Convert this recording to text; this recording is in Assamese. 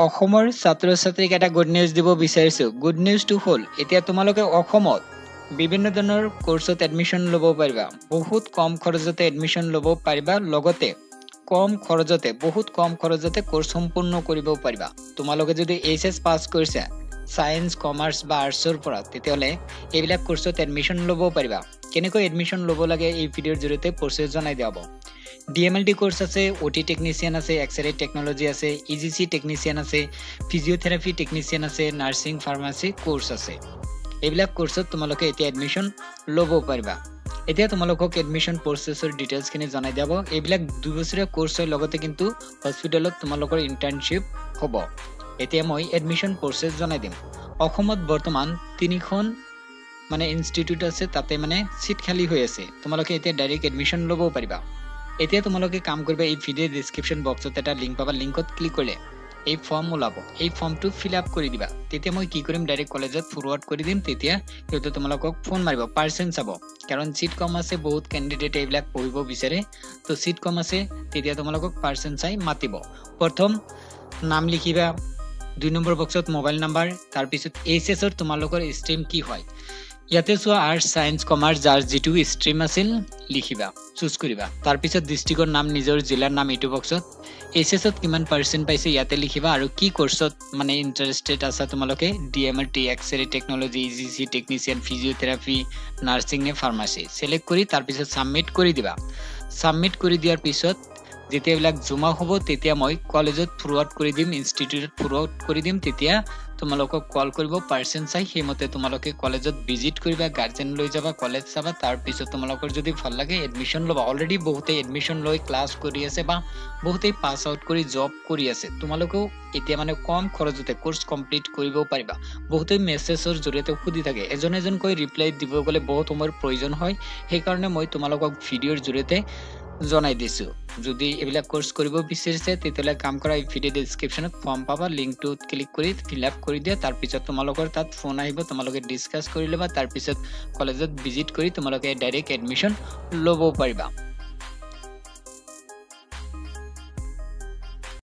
অসমৰ ছাত্ৰ ছাত্ৰীক এটা গুড নিউজ দিব বিচাৰিছো। গুড নিউজটো হ'ল এতিয়া তোমালোকে অসমত বিভিন্ন ধৰণৰ কোৰ্সত এডমিশন ল'ব পাৰিবা। বহুত কম খৰচতে এডমিশন ল'ব পাৰিবা, লগতে বহুত কম খৰচতে কোৰ্স সম্পূৰ্ণ কৰিব পাৰিবা। তোমালোকে যদি এইচএস পাস কৰিছা সায়েন্স কমাৰ্স বা আৰ্টছৰ পৰা, তেতিয়াহ'লে এইবিলাক কোৰ্সত এডমিশন ল'ব পাৰিবা। কেনেকৈ এডমিশন ল'ব লাগে এই ভিডিঅ'ৰ জৰিয়তে প্ৰচেছ জনাই দিয়া হ'ব। DMLT কোৰ্স আছে, OT টেকনিশিয়ান আছে, এক্সৰে টেকনলজি আছে, EGC টেকনিশিয়ান আছে, ফিজিওথেৰাপি টেকনিশিয়ান আছে, নাৰ্ছিং ফাৰ্মাসী কোৰ্স আছে। এইবিলাক কোৰ্সত তোমালোকে এতিয়া এডমিশন ল'ব পাৰিবা। এতিয়া তোমালোকক এডমিশন প্ৰচেছৰ ডিটেইলছ খিনি জনাই দিয়া হ'ব। এইবিলাক 2 বছৰীয়া কোৰ্সৰ লগতে কিন্তু হস্পিটেলত তোমালোকৰ ইন্টাৰ্নশিপ হ'ব। এতিয়া মই এডমিশন প্ৰচেছ জনাই দিম। অসমত বৰ্তমান 3খন ইনষ্টিটিউট আছে, তাতে সিট খালি হৈ আছে। তোমালোকে এতিয়া ডাইৰেক্ট এডমিশন ল'ব পাৰিবা। এতিয়া তোমালোকে কাম কৰিবা, এই ভিডিঅ ডেসক্ৰিপশন বক্সত এটা লিংক পাবা। লিংকত ক্লিক কৰিলে এই ফৰ্ম ওলাব, এই ফৰ্মটো ফিল আপ কৰি দিবা। তেতিয়া মই কি কৰিম, ডাইৰেক্ট কলেজত ফৰৱাৰ্ড কৰি দিম। তেতিয়া সিহঁতে তোমালোকক ফোন মাৰিব, পাৰ্চেন্ট চাব, কাৰণ সিট কম আছে, বহুত ক্যান্ডিডেট এইবিলাক পঢ়িব বিচাৰে, তো সিট কম আছে, তেতিয়া তোমালোকক পাৰ্চেন্ট চাই মাতিব। প্ৰথম নাম লিখিবা, 2 নম্বৰ বক্সত মোবাইল নাম্বাৰ, তাৰ পিছত এইচএস ৰ তোমালোকৰ ষ্ট্ৰীম কি হয়, ইয়াতে চোৱা আৰ্টছ সায়েন্স কমাৰ্স যাৰ যেটো ষ্ট্ৰীম আছিল লিখিবা, চুজ কৰিবা। তাৰ পিছত ডিস্ট্ৰিক্টৰ নাম, নিজৰ জিলাৰ নাম এইটো বক্সত, এইচএসত কিমান পাৰ্চেন্ট পাইছে ইয়াতে লিখিবা, আৰু কি কোৰ্সত ইন্টাৰেস্টেড আছা তোমালোকে, DMLT, X-ray technology, EGC technician, physiotherapy, nursing নে ফাৰ্মাসী সিলেক্ট কৰি তাৰ পিছত সাবমিট কৰি দিবা। সাবমিট কৰি দিয়াৰ পিছত যেতিয়া এইবিলাক জমা হ'ব, তেতিয়া মই কলেজত ফৰৱাৰ্ড কৰি দিম, ইনষ্টিটিউটত ফৰৱাৰ্ড কৰি দিম। তেতিয়া তোমালোকক কল কৰিব, পাৰ্চেন্ট চাই সেইমতে তোমালোকে কলেজত ভিজিট কৰিবা, গাৰ্জেন লৈ যাবা, কলেজ চাবা। তাৰ পিছত তোমালোকৰ যদি ভাল লাগে এডমিশন ল'বা। অলৰেডি বহুতে এডমিশন লৈ ক্লাছ কৰি আছে বা বহুতে পাস আউট কৰি জব কৰি আছে। তোমালোকেও এতিয়া কম খৰচতে কোৰ্স কমপ্লিট কৰিব পাৰিবা। বহুতে মেছেজৰ জৰিয়তে সুধি থাকে, এজনকৈ ৰিপ্লাই দিব গ'লে বহুত সময়ৰ প্ৰয়োজন হয়, সেইকাৰণে মই তোমালোকক ভিডিঅ'ৰ জৰিয়তে জনাই দিছো। যদি এইবিলাক কোৰ্স কৰিব বিচাৰিছে তেতিয়ালে কাম কৰা, এই ভিডিঅ ডেসক্ৰিপশনত ফৰ্ম পাবা, লিংকটোত ক্লিক কৰি ফিল আপ কৰি দিয়া। তাৰ পিছত তোমালোকৰ তাত ফোন আহিব, তোমালোকে ডিসকাস কৰি ল'বা। তাৰ পিছত কলেজত ভিজিট কৰি তোমালোকে ডাইৰেক্ট এডমিশন ল'ব পাৰিবা।